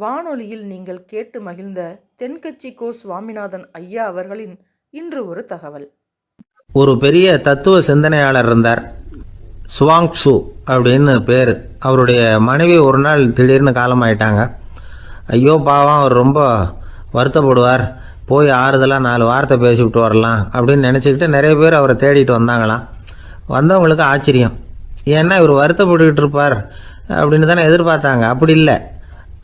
வானொலியில் நீங்கள் கேட்டு மகிழ்ந்த தென்கட்சி கோ சுவாமிநாதன் ஐயா அவர்களின் இன்று ஒரு தகவல். ஒரு பெரிய தத்துவ சிந்தனையாளர் இருந்தார். சுவாங்சு அப்படின்னு பேர். அவருடைய மனைவி ஒரு நாள் திடீர்னு காலமாயிட்டாங்க. ஐயோ பாவம், அவர் ரொம்ப வருத்தப்படுவார், போய் ஆறுதலாக 4 வார்த்தை பேசிவிட்டு வரலாம் அப்படின்னு நினச்சிக்கிட்டு நிறைய பேர் அவரை தேடிட்டு வந்தாங்களாம். வந்தவங்களுக்கு ஆச்சரியம். ஏன்னா இவர் வருத்தப்பட்டுக்கிட்டு இருப்பார் அப்படின்னு தானே எதிர்பார்த்தாங்க. அப்படி இல்லை,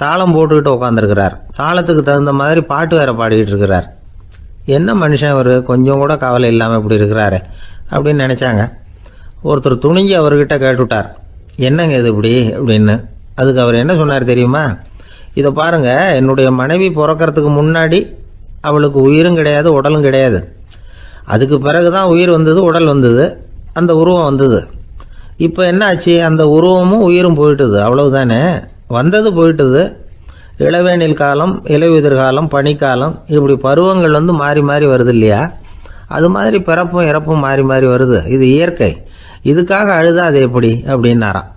தாளம் போட்டுக்கிட்டு உட்காந்துருக்கிறார். தாளத்துக்கு தகுந்த மாதிரி பாட்டு வேற பாடிக்கிட்டு இருக்கிறார். என்ன மனுஷன் அவர், கொஞ்சம் கூட கவலை இல்லாமல் இப்படி இருக்கிறாரு அப்படின்னு நினச்சாங்க. ஒருத்தர் துணிஞ்சு அவர்கிட்ட கேட்டுவிட்டார், என்னங்க இது இப்படி அப்படின்னு. அதுக்கு அவர் என்ன சொன்னார் தெரியுமா? இதை பாருங்க, என்னுடைய மனைவி பிறக்கிறதுக்கு முன்னாடி அவளுக்கு உயிரும் கிடையாது, உடலும் கிடையாது. அதுக்கு பிறகு தான் உயிர் வந்தது, உடல் வந்தது, அந்த உருவம் வந்தது. இப்போ என்ன ஆச்சு? அந்த உருவமும் உயிரும் போயிட்டுது, அவ்வளவுதானே. வந்தது போயிட்டுது. இளவேனில் காலம், இலையுதிர் காலம், பனிக்காலம், இப்படி பருவங்கள் மாறி மாறி வருது இல்லையா? அது மாதிரி பிறப்பும் இறப்பும் மாறி மாறி வருது. இது இயற்கை. இதுக்காக அழுதா அது எப்படி அப்படின்னாராம்.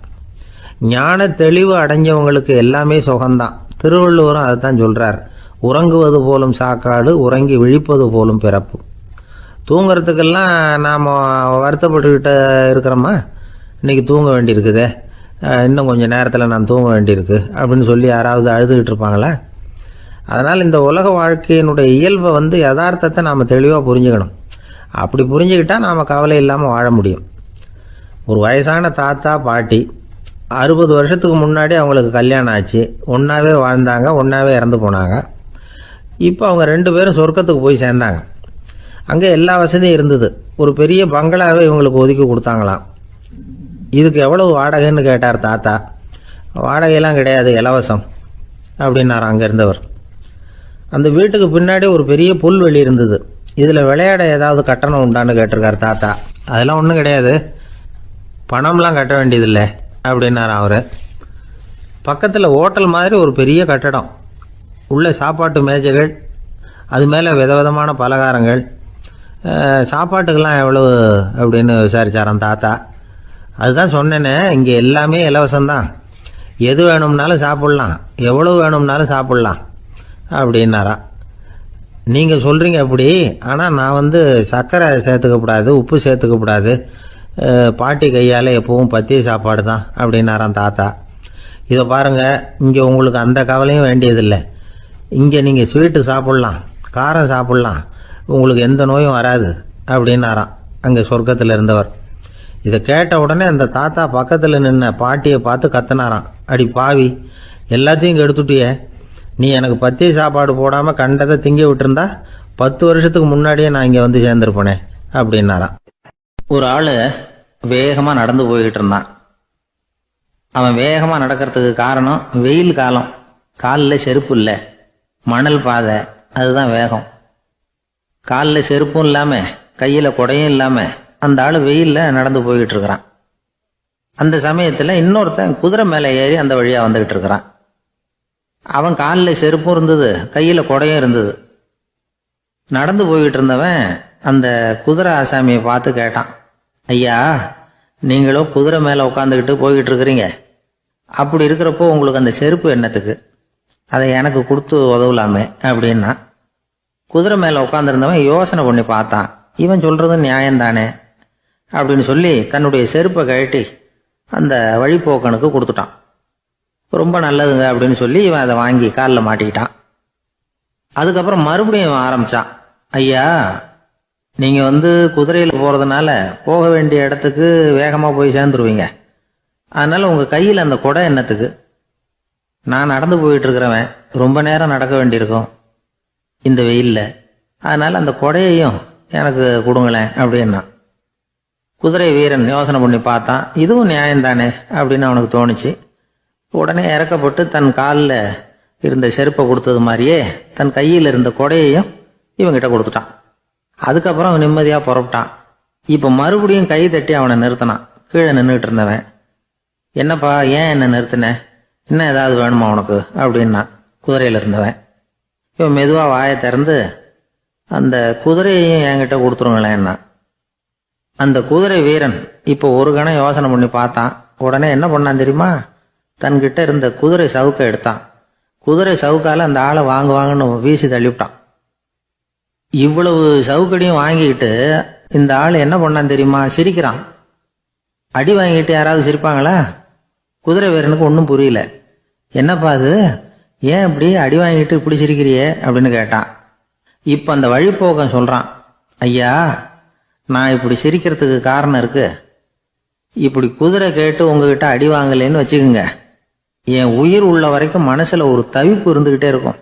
ஞான தெளிவு அடைஞ்சவங்களுக்கு எல்லாமே சுகம்தான். திருவள்ளுவரும் அதை தான் சொல்கிறார். உறங்குவது போலும் சாக்காடு, உறங்கி விழிப்பது போலும் பிறப்பு. தூங்கிறதுக்கெல்லாம் நாம் வருத்தப்பட்டுக்கிட்ட இருக்கிறோமா? இன்றைக்கி தூங்க வேண்டியிருக்குதே, இன்னும் கொஞ்சம் நேரத்தில் நான் தூங்க வேண்டியிருக்கு அப்படின்னு சொல்லி யாராவது அழுதுகிட்டு இருப்பாங்களா? அதனால் இந்த உலக வாழ்க்கையினுடைய இயல்பை யதார்த்தத்தை நாம் தெளிவாக புரிஞ்சுக்கணும். அப்படி புரிஞ்சுக்கிட்டால் நாம் கவலை இல்லாமல் வாழ முடியும். ஒரு வயசான தாத்தா பாட்டி 60 வருஷத்துக்கு முன்னாடி அவங்களுக்கு கல்யாணம் ஆச்சு. ஒன்றாவே வாழ்ந்தாங்க, ஒன்றாவே இறந்து போனாங்க. இப்போ அவங்க 2 பேரும் சொர்க்கத்துக்கு போய் சேர்ந்தாங்க. அங்கே எல்லா வசதியும் இருந்தது. ஒரு பெரிய பங்களாவே இவங்களுக்கு ஒதுக்கி கொடுத்தாங்களாம். இதுக்கு எவ்வளவு வாடகைன்னு கேட்டார் தாத்தா. வாடகையெல்லாம் கிடையாது, இலவசம் அப்படின்னார் அங்கே இருந்தவர். அந்த வீட்டுக்கு பின்னாடி ஒரு பெரிய புல்வெளி இருந்தது. இதில் விளையாட ஏதாவது கட்டணம் உண்டான்னு கேட்டிருக்கார் தாத்தா. அதெல்லாம் ஒன்றும் கிடையாது, பணம்லாம் கட்ட வேண்டியதில்லை அப்படின்னார் அவர். பக்கத்தில் ஹோட்டல் மாதிரி ஒரு பெரிய கட்டடம், உள்ள சாப்பாட்டு மேஜைகள், அது மேலே விதவிதமான பலகாரங்கள். சாப்பாட்டுக்கெல்லாம் எவ்வளவு அப்படின்னு விசாரிச்சாராம் தாத்தா. அதுதான் சொன்னேனே, இங்கே எல்லாமே இலவசம்தான். எது வேணும்னாலும் சாப்பிட்லாம், எவ்வளவு வேணும்னாலும் சாப்பிட்லாம் அப்படின்னாராம். நீங்கள் சொல்கிறீங்க அப்படி, ஆனால் நான் சர்க்கரை சேர்த்துக்கக்கூடாது, உப்பு சேர்த்துக்கக்கூடாது, பாட்டி கையால் எப்பவும் பத்திய சாப்பாடு தான் அப்படின்னாராம் தாத்தா. இதை பாருங்கள், இங்கே உங்களுக்கு அந்த கவலையும் வேண்டியதில்லை. இங்கே நீங்கள் ஸ்வீட்டு சாப்பிட்லாம், காரம் சாப்பிட்லாம், உங்களுக்கு எந்த நோயும் வராது அப்படின்னாராம் அங்கே சொர்க்கத்தில் இருந்தவர். இதை கேட்ட உடனே அந்த தாத்தா பக்கத்தில் நின்ன பாட்டியை பார்த்து கத்தினாராம், அடி பாவி, எல்லாத்தையும் எடுத்துட்டியே, நீ எனக்கு பத்திய சாப்பாடு போடாமல் கண்டதை திங்க விட்டுருந்தா 10 வருஷத்துக்கு முன்னாடியே நான் இங்கே சேர்ந்துருப்பேனே அப்படின்னாராம். ஒரு ஆள் வேகமாக நடந்து போய்கிட்டு இருந்தான். அவன் வேகமாக நடக்கிறதுக்கு காரணம் வெயில் காலம், காலில் செருப்பு இல்லை, மணல் பாதை, அதுதான் வேகம். காலில் செருப்பும் இல்லாமல் கையில் குடையும் இல்லாமல் அந்த ஆள் வெயிலில் நடந்து போய்கிட்டு இருக்கிறான். அந்த சமயத்தில் இன்னொருத்தன் குதிரை மேலே ஏறி அந்த வழியாக வந்துக்கிட்டு இருக்கிறான். அவன் காலில் செருப்பும் இருந்தது, கையில் குடையும் இருந்தது. நடந்து போய்கிட்டு இருந்தவன் அந்த குதிரை ஆசாமியை பார்த்து கேட்டான், ஐயா, நீங்களும் குதிரை மேலே உட்காந்துக்கிட்டு போய்கிட்டு இருக்கிறீங்க, அப்படி இருக்கிறப்போ உங்களுக்கு அந்த செருப்பு என்னத்துக்கு? அதை எனக்கு கொடுத்து உதவலாமே அப்படின்னா. குதிரை மேலே உட்காந்துருந்தவன் யோசனை பண்ணி பார்த்தான். இவன் சொல்கிறது நியாயம்தானே அப்படின்னு சொல்லி தன்னுடைய செருப்பை கழட்டி அந்த வழிப்போக்கனுக்கு கொடுத்துட்டான். ரொம்ப நல்லதுங்க அப்படின்னு சொல்லி இவன் அதை வாங்கி காலில் மாட்டிக்கிட்டான். அதுக்கப்புறம் மறுபடியும் இவன் ஆரம்பித்தான், ஐயா, நீங்கள் குதிரையில் போகிறதுனால போக வேண்டிய இடத்துக்கு வேகமாக போய் சேர்ந்துருவீங்க, அதனால் உங்கள் கையில் அந்த குடை என்னத்துக்கு? நான் நடந்து போயிட்டு இருக்கிறவன், ரொம்ப நேரம் நடக்க வேண்டியிருக்கும் இந்த வெயிலில், அதனால் அந்த குடையையும் எனக்கு கொடுங்களேன் அப்படின்னா. குதிரை வீரன் யோசனை பண்ணி பார்த்தான், இதுவும் நியாயம்தானே அப்படின்னு அவனுக்கு தோணுச்சு. உடனே இறக்கப்பட்டு தன் காலில் இருந்த செருப்பை கொடுத்தது மாதிரியே தன் கையில் இருந்த குடையையும் இவங்கிட்ட கொடுத்துட்டான். அதுக்கப்புறம் அவன் நிம்மதியாக புறப்பட்டான். இப்போ மறுபடியும் கை தட்டி அவனை நிறுத்தினான். கீழே நின்றுட்டு இருந்தவன், என்னப்பா, ஏன் என்ன நிறுத்தின? இன்னும் ஏதாவது வேணுமா உனக்கு அப்படின்னா குதிரையில் இருந்தவன். இவன் மெதுவாக வாயை திறந்து, அந்த குதிரையையும் என்கிட்ட கொடுத்துருங்களேன்னா. அந்த குதிரை வீரன் இப்போ ஒரு கணம் யோசனை பண்ணி பார்த்தான். உடனே என்ன பண்ணான் தெரியுமா? தன்கிட்ட இருந்த குதிரை சவுக்கை எடுத்தான். குதிரை சவுக்கால அந்த ஆளை வாங்குவாங்கன்னு வீசி தள்ளிவிட்டான். இவ்வளவு சவுக்கடியும் வாங்கிக்கிட்டு இந்த ஆள் என்ன பண்ணான் தெரியுமா? சிரிக்கிறான். அடி வாங்கிட்டு யாராவது சிரிப்பாங்களா? குதிரை வீரனுக்கு ஒன்றும் புரியல. என்னப்பா அது, ஏன் இப்படி அடி வாங்கிட்டு இப்படி சிரிக்கிறியே அப்படின்னு கேட்டான். இப்போ அந்த வழிப்போக்கன் சொல்கிறான், ஐயா நான் இப்படி சிரிக்கிறதுக்கு காரணம் இருக்கு. இப்படி குதிரை கேட்டு உங்ககிட்ட அடி வாங்கலைன்னு வச்சுக்கோங்க, என் உயிர் உள்ள வரைக்கும் மனசில் ஒரு தவிப்பு இருந்துக்கிட்டே இருக்கும்.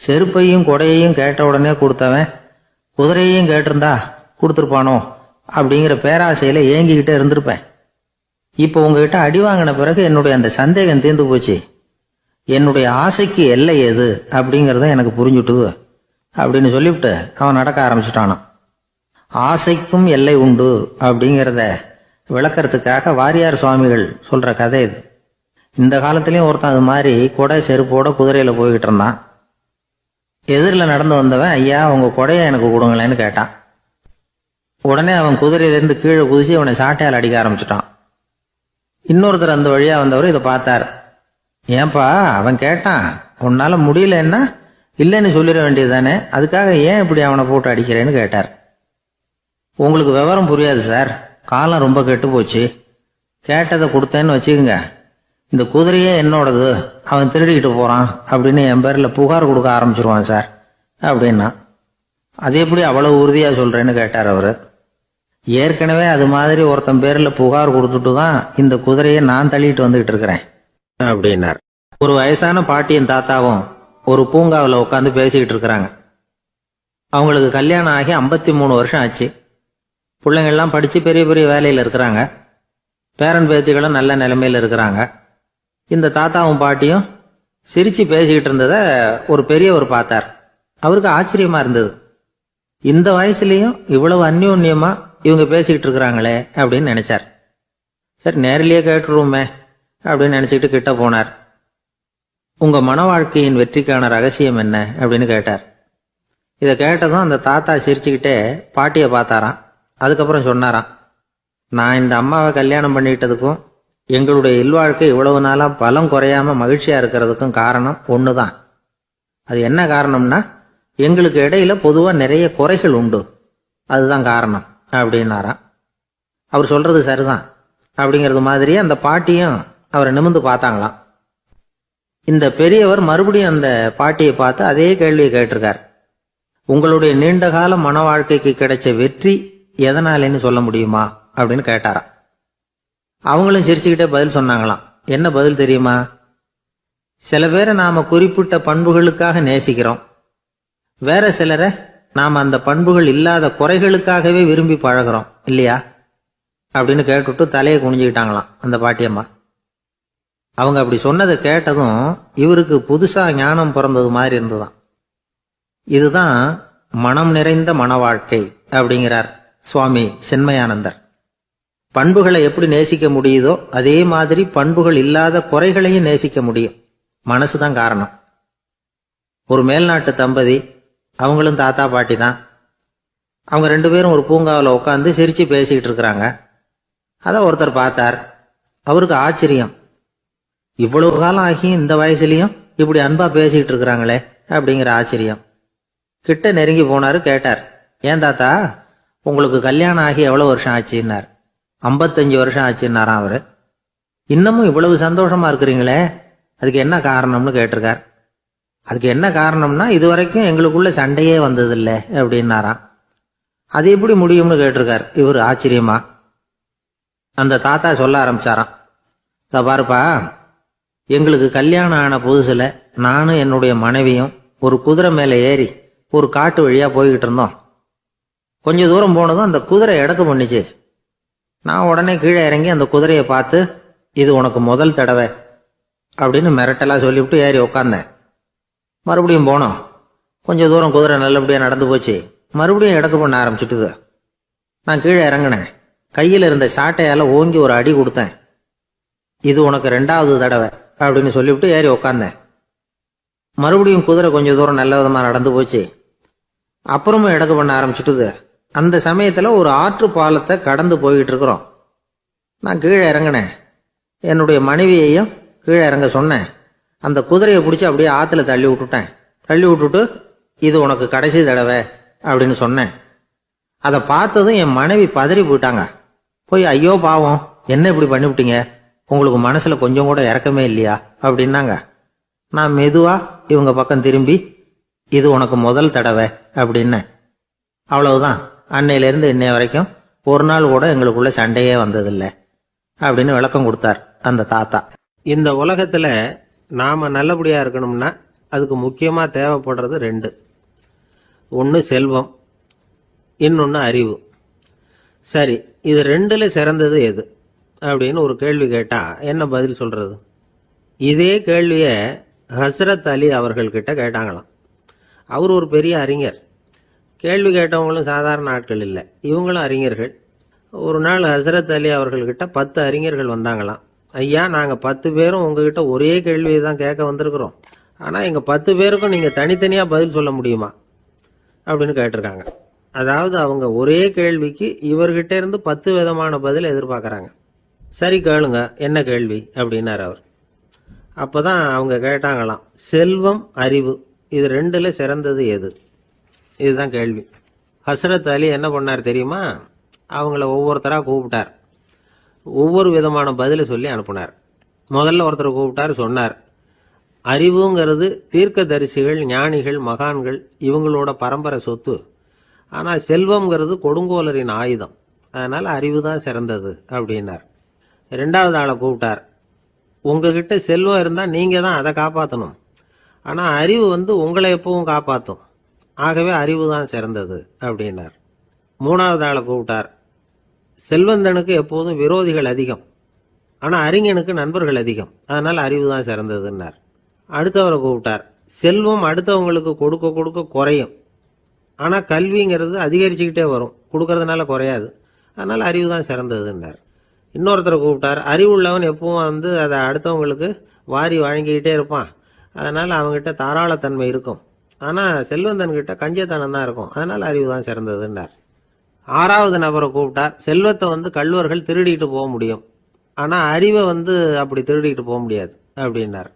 செருப்பையும் கொடையையும் கேட்ட உடனே கொடுத்தவன் குதிரையையும் கேட்டிருந்தா கொடுத்துருப்பானோ அப்படிங்கிற பேராசையில் ஏங்கிக்கிட்டே இருந்திருப்பேன். இப்போ உங்ககிட்ட அடி வாங்கின பிறகு என்னுடைய அந்த சந்தேகம் தீர்ந்து போச்சு. என்னுடைய ஆசைக்கு எல்லை எது அப்படிங்கிறத எனக்கு புரிஞ்சுட்டுது அப்படின்னு சொல்லிவிட்டு அவன் நடக்க ஆரம்பிச்சுட்டானான். ஆசைக்கும் எல்லை உண்டு அப்படிங்கிறத விளக்கறதுக்காக வாரியார் சுவாமிகள் சொல்ற கதை இது. இந்த காலத்திலயும் ஒருத்தன் அது மாதிரி கொடை செருப்போட குதிரையில போய்கிட்டு இருந்தான். எதிரில் நடந்து வந்தவன், ஐயா உங்க கொடையை எனக்கு கொடுங்களேன்னு கேட்டான். உடனே அவன் குதிரையிலேருந்து கீழே குதிச்சு அவனை சாட்டையால் அடிக்க ஆரம்பிச்சிட்டான். இன்னொருத்தர் அந்த வழியா வந்தவர் இதை பார்த்தார். ஏன்பா அவன் கேட்டான், உன்னால முடியலன்னா இல்லைன்னு சொல்லிட வேண்டியது தானே, அதுக்காக ஏன் இப்படி அவனை போட்டு அடிக்கிறேன்னு கேட்டார். உங்களுக்கு விவரம் புரியாது சார், காலம் ரொம்ப கெட்டு போச்சு. கேட்டதை கொடுத்தேன்னு வச்சுக்கோங்க, இந்த குதிரையே என்னோடது, அவன் திருடிக்கிட்டு போறான் அப்படின்னு என் பேரில் புகார் கொடுக்க ஆரம்பிச்சிருவான் சார் அப்படின்னா. அது எப்படி அவ்வளவு உறுதியா சொல்றேன்னு கேட்டார் அவரு. ஏற்கனவே அது மாதிரி ஒருத்தன் பேரில் புகார் கொடுத்துட்டு தான் இந்த குதிரையை நான் தள்ளிட்டு வந்துகிட்டு இருக்கிறேன் அப்படின்னார். ஒரு வயசான பாட்டியின் தாத்தாவும் ஒரு பூங்காவில் உட்காந்து பேசிக்கிட்டு இருக்கிறாங்க. அவங்களுக்கு கல்யாணம் ஆகி 53 வருஷம் ஆச்சு. பிள்ளைங்கள்லாம் படித்து பெரிய பெரிய வேலையில் இருக்கிறாங்க. பேரன் பேத்திகளும் நல்ல நிலைமையில் இருக்கிறாங்க. இந்த தாத்தாவும் பாட்டியும் சிரித்து பேசிக்கிட்டு இருந்ததை ஒரு பெரியவர் பார்த்தார். அவருக்கு ஆச்சரியமா இருந்தது. இந்த வயசுலேயும் இவ்வளவு அந்யோன்யமா இவங்க பேசிக்கிட்டு இருக்கிறாங்களே அப்படின்னு நினைச்சார். சரி நேரிலேயே கேட்டுருவோமே அப்படின்னு நினைச்சுக்கிட்டு கிட்ட போனார். உங்க மன வாழ்க்கையின் வெற்றிக்கான ரகசியம் என்ன அப்படின்னு கேட்டார். இதை கேட்டதும் அந்த தாத்தா சிரிச்சுக்கிட்டே பாட்டியை பார்த்தாராம். அதுக்கப்புறம் சொன்னாராம், நான் இந்த அம்மாவை கல்யாணம் பண்ணிக்கிட்டதுக்கும் எங்களுடைய இல்வாழ்க்கை இவ்வளவு நாளா பலம் குறையாம மகிழ்ச்சியா இருக்கிறதுக்கும் காரணம் ஒண்ணுதான். அது என்ன காரணம்னா, எங்களுக்கு இடையில பொதுவா நிறைய குறைகள் உண்டு, அதுதான் காரணம் அப்படின்னாராம். அவர் சொல்றது சரிதான் அப்படிங்கிறது மாதிரியே அந்த பாட்டியும் அவரை நிமிர்ந்து பார்த்தாங்களாம். இந்த பெரியவர் மறுபடியும் அந்த பாட்டியை பார்த்து அதே கேள்வியை கேட்டிருக்கார். உங்களுடைய நீண்டகால மன வாழ்க்கைக்கு கிடைச்ச வெற்றி எதனாலேன்னு சொல்ல முடியுமா அப்படின்னு கேட்டாராம். அவங்களும் சிரிச்சுக்கிட்டே பதில் சொன்னாங்களாம். என்ன பதில் தெரியுமா? சில பேரை நாம குறிப்பிட்ட பண்புகளுக்காக நேசிக்கிறோம், வேற சிலரை நாம அந்த பண்புகள் இல்லாத குறைகளுக்காகவே விரும்பி பழகிறோம் இல்லையா அப்படின்னு கேட்டுட்டு தலையை குனிஞ்சுக்கிட்டாங்களாம் அந்த பாட்டியம்மா. அவங்க அப்படி சொன்னதை கேட்டதும் இவருக்கு புதுசா ஞானம் பிறந்தது மாதிரி இருந்துதான். இதுதான் மனம் நிறைந்த மன வாழ்க்கை அப்படிங்கிறார் சுவாமி சென்மயானந்தர். பண்புகளை எப்படி நேசிக்க முடியுதோ அதே மாதிரி பண்புகள் இல்லாத குறைகளையும் நேசிக்க முடியும். மனசுதான் காரணம். ஒரு மேல்நாட்டு தம்பதி, அவங்களும் தாத்தா பாட்டி தான். அவங்க 2 பேரும் ஒரு பூங்காவில் உட்காந்து சிரிச்சு பேசிக்கிட்டு இருக்கிறாங்க. அதை ஒருத்தர் பார்த்தார். அவருக்கு ஆச்சரியம், இவ்வளவு காலம் ஆகி இந்த வயசுலயும் இப்படி அன்பா பேசிக்கிட்டு இருக்கிறாங்களே அப்படிங்கிற ஆச்சரியம். கிட்ட நெருங்கி போனாரு. கேட்டார், ஏன் தாத்தா உங்களுக்கு கல்யாணம் ஆகி எவ்வளவு வருஷம் ஆச்சுன்னார். 55 வருஷம் ஆச்சுன்னாராம் அவரு. இன்னமும் இவ்வளவு சந்தோஷமா இருக்கிறீங்களே, அதுக்கு என்ன காரணம்னு கேட்டிருக்கார். அதுக்கு என்ன காரணம்னா, இதுவரைக்கும் எங்களுக்குள்ள சண்டையே வந்ததில்லை அப்படின்னாராம். அது எப்படி முடியும்னு கேட்டிருக்கார் இவர் ஆச்சரியமா. அந்த தாத்தா சொல்ல ஆரம்பிச்சாராம், பாருப்பா, எங்களுக்கு கல்யாணம் ஆன புதுசுல நானும் என்னுடைய மனைவியும் ஒரு குதிரை மேலே ஏறி ஒரு காட்டு வழியா போய்கிட்டு இருந்தோம். கொஞ்ச தூரம் போனதும் அந்த குதிரை எடக்கு பண்ணிச்சு. நான் உடனே கீழே இறங்கி அந்த குதிரையை பார்த்து, இது உனக்கு முதல் தடவை அப்படின்னு மிரட்டெல்லாம் சொல்லிவிட்டு ஏறி உக்காந்தேன். மறுபடியும் போனோம். கொஞ்சம் தூரம் குதிரை நல்லபடியாக நடந்து போச்சு. மறுபடியும் எடக்கு பண்ண ஆரம்பிச்சுட்டுது. நான் கீழே இறங்கினேன். கையில் இருந்த சாட்டையால் ஓங்கி ஒரு அடி கொடுத்தேன். இது உனக்கு 2வது தடவை அப்படின்னு சொல்லிவிட்டு ஏறி உக்காந்தேன். மறுபடியும் குதிரை கொஞ்சம் தூரம் நல்ல விதமாக நடந்து போச்சு. அப்புறமும் எடக்கு பண்ண ஆரம்பிச்சுட்டுது. அந்த சமயத்தில் ஒரு ஆற்று பாலத்தை கடந்து போய்கிட்டு இருக்கிறோம். நான் கீழே இறங்கினேன். என்னுடைய மனைவியையும் கீழே இறங்க சொன்னேன். அந்த குதிரையை பிடிச்சி அப்படியே ஆற்றுல தள்ளி விட்டுட்டேன். தள்ளி விட்டுட்டு இது உனக்கு கடைசி தடவை அப்படின்னு சொன்னேன். அதை பார்த்ததும் என் மனைவி பதறி போயிட்டாங்க. போய் ஐயோ பாவம், என்ன இப்படி பண்ணிவிட்டீங்க, உங்களுக்கு மனசுல கொஞ்சம் கூட இறக்கமே இல்லையா அப்படின்னாங்க. நான் மெதுவா இவங்க பக்கம் திரும்பி இது உனக்கு முதல் தடவை அப்படின்னேன். அவ்வளவுதான், அன்னையிலேருந்து இன்னைய வரைக்கும் ஒரு நாள் கூட எங்களுக்குள்ள சண்டையே வந்ததில்லை அப்படின்னு விளக்கம் கொடுத்தார் அந்த தாத்தா. இந்த உலகத்துல நாம நல்லபடியா இருக்கணும்னா அதுக்கு முக்கியமா தேவைப்படுறது ரெண்டு. ஒன்று செல்வம், இன்னொன்று அறிவு. சரி, இது ரெண்டுல சிறந்தது எது அப்படின்னு ஒரு கேள்வி கேட்டா என்ன பதில் சொல்றது? இதே கேள்விய ஹஸ்ரத் அலி அவர்கள்கிட்ட கேட்டாங்களாம். அவர் ஒரு பெரிய அறிஞர். கேள்வி கேட்டவங்களும் சாதாரண ஆட்கள் இல்லை, இவங்களும் அறிஞர்கள். ஒரு நாள் ஹஸ்ரத் அலி அவர்கள்கிட்ட 10 அறிஞர்கள் வந்தாங்களாம். ஐயா, நாங்கள் 10 பேரும் உங்ககிட்ட ஒரே கேள்வியை தான் கேட்க வந்திருக்கிறோம், ஆனால் எங்கள் 10 பேருக்கும் நீங்கள் தனித்தனியாக பதில் சொல்ல முடியுமா அப்படின்னு கேட்டிருக்காங்க. அதாவது அவங்க ஒரே கேள்விக்கு இவர்கிட்ட இருந்து 10 விதமான பதில் எதிர்பார்க்குறாங்க. சரி கேளுங்க, என்ன கேள்வி அப்படின்னார் அவர். அப்போதான் அவங்க கேட்டாங்களாம், செல்வம் அறிவு இது ரெண்டுல சிறந்தது எது? இதுதான் கேள்வி. ஹஸ்ரத் அலி என்ன பண்ணார் தெரியுமா? அவங்கள ஒவ்வொருத்தராக கூப்பிட்டார், ஒவ்வொரு விதமான பதிலை சொல்லி அனுப்புனார். முதல்ல ஒருத்தரை கூப்பிட்டார், சொன்னார், அறிவுங்கிறது தீர்க்கதரிசிகள், ஞானிகள், மகான்கள் இவங்களோட பரம்பரை சொத்து. ஆனால் செல்வம்ங்கிறது கொடுங்கோலரின் ஆயுதம், அதனால் அறிவு தான் சிறந்தது அப்படின்னார். ரெண்டாவது ஆளை கூப்பிட்டார், உங்ககிட்ட செல்வம் இருந்தால் நீங்கள் தான் அதை காப்பாற்றணும், ஆனால் அறிவு உங்களை எப்பவும் காப்பாற்றும், ஆகவே அறிவு தான் சிறந்தது அப்படின்னார். மூணாவது ஆளை கூப்பிட்டார், செல்வந்தனுக்கு எப்போதும் விரோதிகள் அதிகம், ஆனால் அறிஞனுக்கு நண்பர்கள் அதிகம், அதனால் அறிவு தான் சிறந்ததுன்னார். அடுத்தவரை கூப்பிட்டார், செல்வம் அடுத்தவங்களுக்கு கொடுக்க கொடுக்க குறையும், ஆனால் கல்விங்கிறது அதிகரிச்சுக்கிட்டே வரும், கொடுக்கறதுனால குறையாது, அதனால் அறிவு தான் சிறந்ததுன்னார். இன்னொருத்தரை கூப்பிட்டார், அறிவுள்ளவன் எப்பவும் அதை அடுத்தவங்களுக்கு வாரி வழங்கிக்கிட்டே இருப்பான், அதனால் அவங்ககிட்ட தாராளத்தன்மை இருக்கும், ஆனால் செல்வந்தன்கிட்ட கஞ்சத்தனம் தான் இருக்கும், அதனால் அறிவு தான் சிறந்ததுன்னார். ஆறாவது நபரை கூப்பிட்டார், செல்வத்தை கள்வர்கள் திருடிட்டு போக முடியும், ஆனால் அறிவை அப்படி திருடிட்டு போக முடியாது அப்படின்னார்.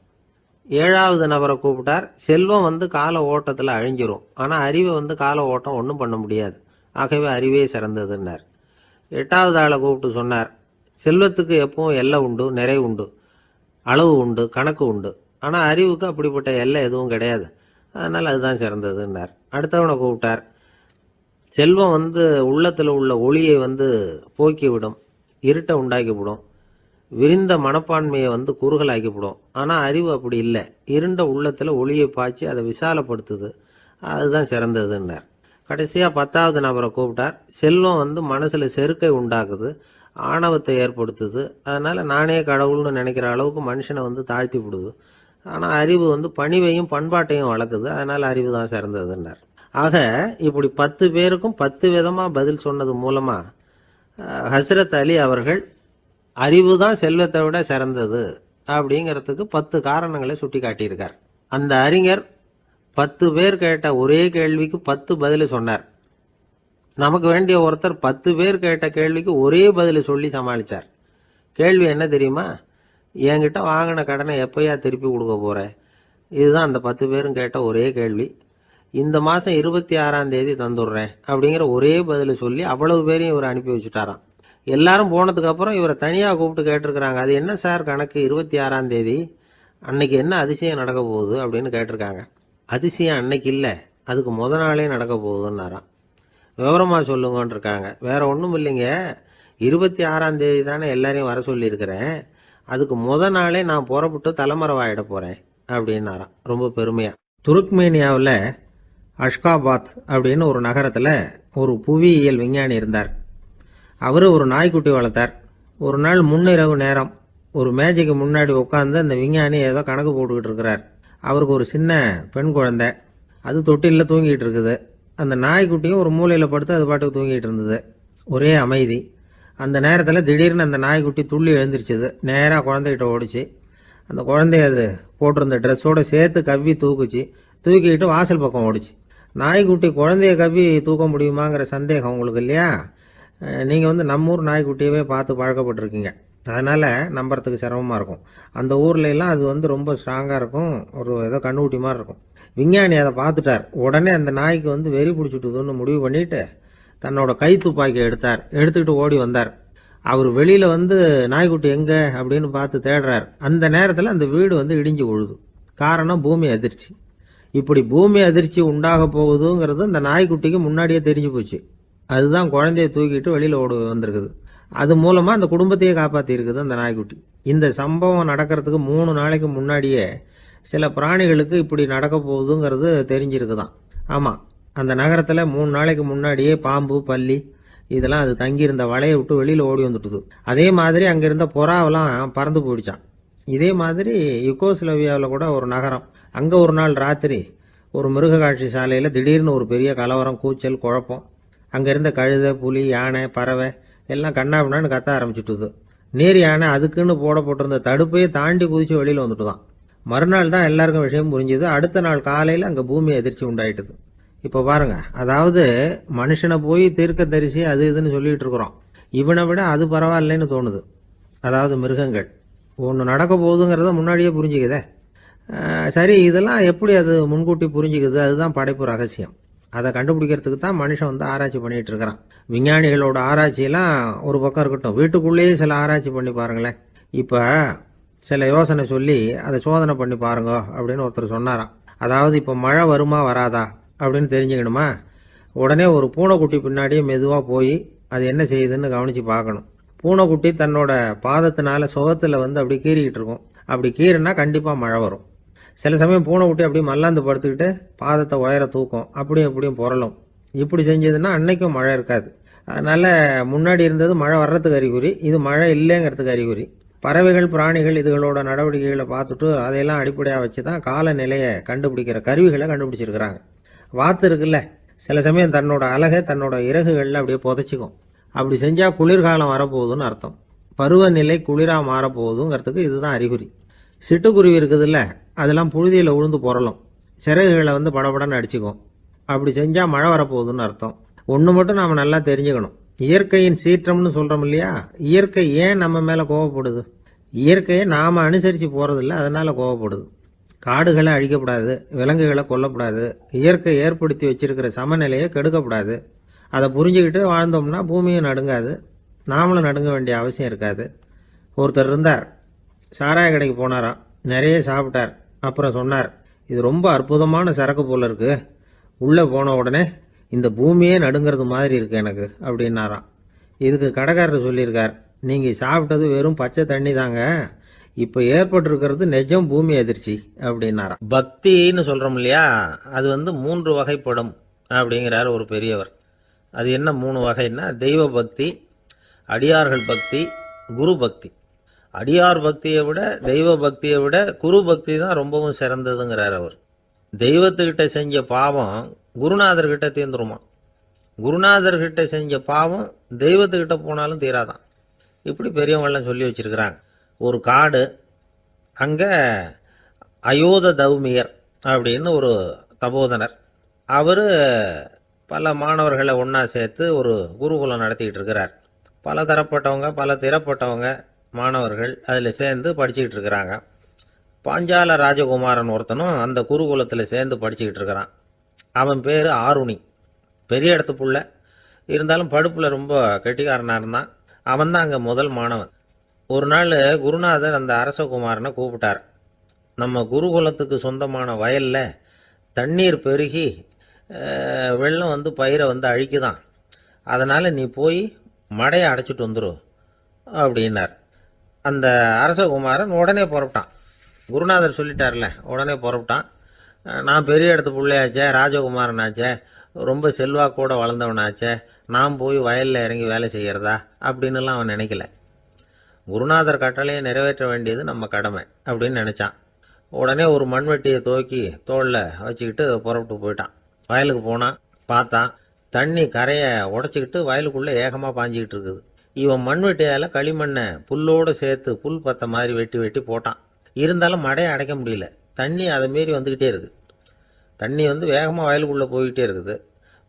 ஏழாவது நபரை கூப்பிட்டார், செல்வம் கால ஓட்டத்தில் அழிஞ்சிரும், ஆனால் அறிவை கால ஓட்டம் ஒன்றும் பண்ண முடியாது, ஆகவே அறிவே சிறந்ததுன்னார். எட்டாவது ஆளை கூப்பிட்டு சொன்னார், செல்வத்துக்கு எப்பவும் எல்லை உண்டு, நிறை உண்டு, அளவு உண்டு, கணக்கு உண்டு, ஆனால் அறிவுக்கு அப்படிப்பட்ட எல்லை எதுவும் கிடையாது, அதனால் அதுதான் சிறந்ததுன்னார். அடுத்தவனை கூப்பிட்டார், செல்வம் உள்ளத்தில் உள்ள ஒளியை போக்கிவிடும், இருட்டை உண்டாக்கிவிடும், விரிந்த மனப்பான்மையை குறுகலாக்கிவிடும், ஆனால் அறிவு அப்படி இல்லை, இருண்ட உள்ளத்தில் ஒளியை பாய்ச்சி அதை விசாலப்படுத்துது, அதுதான் சிறந்ததுன்னார். கடைசியாக 10வது நபரை கூப்பிட்டார், செல்வம் மனசில் செருக்கை உண்டாக்குது, ஆணவத்தை ஏற்படுத்துது, அதனால் நானே கடவுள்னு நினைக்கிற அளவுக்கு மனுஷனை தாழ்த்தி விடுது, ஆனால் அறிவு பணிவையும் பண்பாட்டையும் வளர்க்குது, அதனால் அறிவு தான் சிறந்ததுன்னார். ஆக இப்படி 10 பேருக்கும் 10 விதமாக பதில் சொன்னது மூலமாக ஹஸ்ரத் அலி அவர்கள் அறிவு தான் செல்வத்தை விட சிறந்தது அப்படிங்கிறதுக்கு 10 காரணங்களை சுட்டி காட்டியிருக்கார். அந்த அறிஞர் 10 பேர் கேட்ட ஒரே கேள்விக்கு 10 பதில் சொன்னார். நமக்கு வேண்டிய ஒருத்தர் 10 பேர் கேட்ட கேள்விக்கு ஒரே பதில் சொல்லி சமாளித்தார். கேள்வி என்ன தெரியுமா? என்கிட்ட வாங்கின கடனை எப்பயா திருப்பி கொடுக்க போற? இதுதான் அந்த 10 பேரும் கேட்ட ஒரே கேள்வி. இந்த மாதம் 26ஆம் தேதி தந்துடுறேன் அப்படிங்கிற ஒரே பதில் சொல்லி அவ்வளவு பேரையும் இவர் அனுப்பி வச்சுட்டாராம். எல்லாரும் போனதுக்கு அப்புறம் இவரை தனியாக கூப்பிட்டு கேட்டிருக்கிறாங்க, அது என்ன சார் கணக்கு, 26ஆம் தேதி அன்னைக்கு என்ன அதிசயம் நடக்க போகுது அப்படின்னு கேட்டிருக்காங்க. அதிசயம் அன்னைக்கு இல்லை, அதுக்கு முத நாளே நடக்க போகுதுன்னாராம். விவரமாக சொல்லுங்கன்னு இருக்காங்க. வேற ஒன்றும் இல்லைங்க, 26ஆம் தேதி தானே எல்லாரையும் வர சொல்லியிருக்கிறேன், அதுக்கு முத நாளே நான் புறப்பட்டு தலைமறைவாயிட போகிறேன் அப்படின்னாராம் ரொம்ப பெருமையாக. துருக்மேனியாவில் அஷ்காபாத் அப்படின்னு ஒரு நகரத்தில் ஒரு புவியியல் விஞ்ஞானி இருந்தார். அவர் ஒரு நாய்க்குட்டி வளர்த்தார். ஒரு நாள் முன்னிரவு நேரம் ஒரு மேஜைக்கு முன்னாடி உட்காந்து அந்த விஞ்ஞானி ஏதோ கணக்கு போட்டுக்கிட்டு இருக்கிறார். அவருக்கு ஒரு சின்ன பெண் குழந்தை, அது தொட்டிலில் தூங்கிட்டு இருக்குது. அந்த நாய்க்குட்டியும் ஒரு மூலையில் படுத்து அது பாட்டுக்கு தூங்கிட்டு இருந்தது. ஒரே அமைதி. அந்த நேரத்தில் திடீர்னு அந்த நாய்க்குட்டி துள்ளி எழுந்திரிச்சிது, நேராக குழந்தைகிட்ட ஓடிச்சு. அந்த குழந்தைய அது போட்டிருந்த ட்ரெஸ்ஸோடு சேர்த்து கவ்வி தூக்குச்சு, தூக்கிக்கிட்டு வாசல் பக்கம் ஓடிச்சு. நாய்க்குட்டி குழந்தைய கவ்வி தூக்க முடியுமாங்கிற சந்தேகம் உங்களுக்கு இல்லையா? நீங்கள் நம்ம ஊர் நாய்க்குட்டியவே பார்த்து பழக்கப்பட்டிருக்கீங்க. அதனால் நம்புறதுக்கு சிரமமாக இருக்கும். அந்த ஊர்ல எல்லாம் அது வந்து ரொம்ப ஸ்ட்ராங்காக இருக்கும், ஒரு ஏதோ கண்ணுக்குட்டி மாதிரி இருக்கும். விஞ்ஞானி அதை பார்த்துட்டார். உடனே அந்த நாய்க்கு வந்து வெறி பிடிச்சிட்டுதுன்னு முடிவு பண்ணிட்டு தன்னோட கை துப்பாக்கி எடுத்துக்கிட்டு ஓடி வந்தார். அவர் வெளியில் வந்து நாய்க்குட்டி எங்கே அப்படின்னு பார்த்து தேடுறார். அந்த நேரத்தில் அந்த வீடு வந்து இடிஞ்சு விழுது. காரணம் பூமி அதிர்ச்சி. இப்படி பூமி அதிர்ச்சி உண்டாக போகுதுங்கிறது அந்த நாய்க்குட்டிக்கு முன்னாடியே தெரிஞ்சு போச்சு. அதுதான் குழந்தைய தூக்கிட்டு வெளியில் ஓடி வந்திருக்குது. அது மூலமாக அந்த குடும்பத்தையே காப்பாற்றி இருக்குது அந்த நாய்க்குட்டி. இந்த சம்பவம் நடக்கிறதுக்கு 3 நாளைக்கு முன்னாடியே சில பிராணிகளுக்கு இப்படி நடக்க போகுதுங்கிறது தெரிஞ்சிருக்குதான். ஆமாம், அந்த நகரத்தில் 3 நாளைக்கு முன்னாடியே பாம்பு, பல்லி இதெல்லாம் அது தங்கியிருந்த வலையை விட்டு வெளியில் ஓடி வந்துட்டுது. அதே மாதிரி அங்கே இருந்த புறாவெல்லாம் பறந்து போயிடுச்சான். இதே மாதிரி யுகோஸ்லோவியாவில் கூட ஒரு நகரம், அங்கே ஒரு நாள் ராத்திரி ஒரு மிருக காட்சி சாலையில் திடீர்னு ஒரு பெரிய கலவரம், கூச்சல், குழப்பம். அங்கே இருந்த கழுதை, புலி, யானை, பறவை எல்லாம் கண்ணாபின்னான்னு கத்த ஆரம்பிச்சுட்டுது. நேர் யானை அதுக்குன்னு போடப்பட்டிருந்த தடுப்பையே தாண்டி குதிச்சு வெளியில் வந்துட்டு தான். மறுநாள் தான் எல்லாருக்கும் விஷயம் புரிஞ்சுது. அடுத்த நாள் காலையில் அங்கே பூமி அதிர்ச்சி உண்டாயிட்டுது. இப்போ பாருங்க, அதாவது மனுஷனை போய் தீர்க்க தரிசி அது இதுன்னு சொல்லிட்டு இருக்கிறோம். இவனை விட அது பரவாயில்லைன்னு தோணுது. அதாவது மிருகங்கள் ஒன்று நடக்க போகுதுங்கிறத முன்னாடியே புரிஞ்சுக்குதே. சரி, இதெல்லாம் எப்படி அது முன்கூட்டி புரிஞ்சுக்குது? அதுதான் படைப்பு ரகசியம். அதை கண்டுபிடிக்கிறதுக்கு தான் மனுஷன் வந்து ஆராய்ச்சி பண்ணிட்டு இருக்கிறான். விஞ்ஞானிகளோட ஆராய்ச்சியெல்லாம் ஒரு பக்கம் இருக்கட்டும், வீட்டுக்குள்ளேயே சில ஆராய்ச்சி பண்ணி பாருங்களேன். இப்போ சில யோசனை சொல்லி அதை சோதனை பண்ணி பாருங்க அப்படின்னு ஒருத்தர் சொன்னாராம். அதாவது இப்போ மழை வருமா வராதா அப்படின்னு தெரிஞ்சுக்கணுமா, உடனே ஒரு பூனைக்குட்டி பின்னாடியே மெதுவாக போய் அது என்ன செய்யுதுன்னு கவனித்து பார்க்கணும். பூனைக்குட்டி தன்னோட பாதத்தினால சுகத்தில் வந்து அப்படி கீறிக்கிட்டு இருக்கும். அப்படி கீறினா கண்டிப்பாக மழை வரும். சில சமயம் பூனைக்குட்டி அப்படி மல்லாந்து படுத்துக்கிட்டு பாதத்தை உயர தூக்கும், அப்படியும் இப்படியும் புரளும். இப்படி செஞ்சதுன்னா அன்னைக்கும் மழை இருக்காது. அதனால் முன்னாடி இருந்தது மழை வர்றதுக்கு அறிகுறி, இது மழை இல்லைங்கிறதுக்கு அறிகுறி. பறவைகள், பிராணிகள் இதுகளோட நடவடிக்கைகளை பார்த்துட்டு அதையெல்லாம் அடிப்படையாக வச்சு தான் காலநிலையை கண்டுபிடிக்கிற கருவிகளை கண்டுபிடிச்சிருக்கிறாங்க. வாத்து இருக்குல்ல, சில சமயம் தன்னோட அழகை தன்னோட இறகுகளில் அப்படியே புதைச்சிக்கும். அப்படி செஞ்சால் குளிர்காலம் வரப்போகுதுன்னு அர்த்தம். பருவநிலை குளிராக மாறப்போகுதுங்கிறதுக்கு இதுதான் அறிகுறி. சிட்டுக்குருவி இருக்குதுல்ல, அதெல்லாம் புழுதியில் உழுந்து புரளும், சிறகுகளை வந்து படபடன்னு அடிச்சுக்கும். அப்படி செஞ்சால் மழை வரப்போகுதுன்னு அர்த்தம். ஒன்று மட்டும் நாம் நல்லா தெரிஞ்சுக்கணும், இயற்கையின் சீற்றம்னு சொல்கிறோம் இல்லையா, இயற்கை ஏன் நம்ம மேலே கோவப்படுது? இயற்கையை நாம் அனுசரித்து போகிறதில்ல, அதனால் கோவப்படுது. காடுகளை அழிக்கப்படாது, விலங்குகளை கொல்லக்கூடாது, இயற்கை ஏற்படுத்தி வச்சிருக்கிற சமநிலையை கெடுக்கப்படாது. அதை புரிஞ்சுக்கிட்டு வாழ்ந்தோம்னா பூமியும் நடுங்காது, நாமளும் நடுங்க வேண்டிய அவசியம் இருக்காது. ஒருத்தர் இருந்தார், சாராய கடைக்கு போனாராம், நிறைய சாப்பிட்டார். அப்புறம் சொன்னார், இது ரொம்ப அற்புதமான சரக்கு போல இருக்கு, உள்ளே போன உடனே இந்த பூமியே நடுங்கிறது மாதிரி இருக்கு எனக்கு அப்படின்னாராம். இதுக்கு கடைக்காரர் சொல்லியிருக்கார், நீங்கள் சாப்பிட்டது வெறும் பச்சை தண்ணி தாங்க, இப்போ ஏற்பட்டிருக்கிறது நிஜம் பூமி அதிர்ச்சி அப்படின்னாராம். பக்தின்னு சொல்கிறோம் இல்லையா, அது வந்து 3 வகைப்படும் அப்படிங்கிறார் ஒரு பெரியவர். அது என்ன 3 வகைன்னா, தெய்வ பக்தி, அடியார்கள் பக்தி, குரு பக்தி. அடியார் பக்தியை விட, தெய்வ பக்தியை விட குரு பக்தி தான் ரொம்பவும் சிறந்ததுங்கிறார் அவர். தெய்வத்துக்கிட்ட செஞ்ச பாவம் குருநாதர்கிட்ட தீர்ந்துருமா, குருநாதர்கிட்ட செஞ்ச பாவம் தெய்வத்துக்கிட்ட போனாலும் தீராதான். இப்படி பெரியவங்களாம் சொல்லி வச்சிருக்கிறாங்க. ஒரு காடு, அங்கே அயோத தௌமியர் அப்படின்னு ஒரு தபோதனர், அவர் பல மாணவர்களை ஒன்றா சேர்த்து ஒரு குருகுலம் நடத்திக்கிட்டு இருக்கிறார். பல தரப்பட்டவங்க, பல திறப்பட்டவங்க மாணவர்கள் அதில் சேர்ந்து படிச்சுக்கிட்டு இருக்கிறாங்க. பாஞ்சால ராஜகுமாரன் ஒருத்தனும் அந்த குருகுலத்தில் சேர்ந்து படிச்சுக்கிட்டு இருக்கிறான். அவன் பேர் ஆருணி. பெரிய இடத்து புள்ள, இருந்தாலும் படுப்பில் ரொம்ப கெட்டிக்காரனாக இருந்தான். அவன் தான் அங்கே முதல் மாணவன். ஒரு நாள் குருநாதர் அந்த அரசகுமாரனை கூப்பிட்டார். நம்ம குருகுலத்துக்கு சொந்தமான வயலில் தண்ணீர் பெருகி வெள்ளம் வந்து பயிரை வந்து அழிக்குதான், அதனால் நீ போய் மடையை அடைச்சிட்டு வந்துரு அப்படின்னார். அந்த அரசகுமாரன் உடனே புறப்பட்டான். குருநாதர் சொல்லிட்டார்ல, உடனே புறப்பட்டான். நான் பெரிய இடத்து பிள்ளையாச்சே, ராஜகுமாரனாச்சே, ரொம்ப செல்வாக்கூட வளர்ந்தவனாச்சே, நான் போய் வயலில் இறங்கி வேலை செய்கிறதா அப்படின்னுலாம் அவன் நினைக்கல. குருநாதர் கட்டளையை நிறைவேற்ற வேண்டியது நம்ம கடமை அப்படின்னு நினச்சான். உடனே ஒரு மண்வெட்டியை தூக்கி தோளில் வச்சுக்கிட்டு புறப்பட்டு போயிட்டான். வயலுக்கு போனான். பார்த்தான், தண்ணி கரையை உடச்சிக்கிட்டு வயலுக்குள்ளே ஏகமாக பாஞ்சிக்கிட்டு இருக்குது. இவன் மண்வெட்டியால் களிமண்ணை புல்லோடு சேர்த்து புல் பத்த மாதிரி வெட்டி வெட்டி போட்டான். இருந்தாலும் மடையை அடைக்க முடியல. தண்ணி அதை மீறி வந்துக்கிட்டே இருக்குது. தண்ணி வந்து வேகமாக வயலுக்குள்ளே போய்கிட்டே இருக்குது.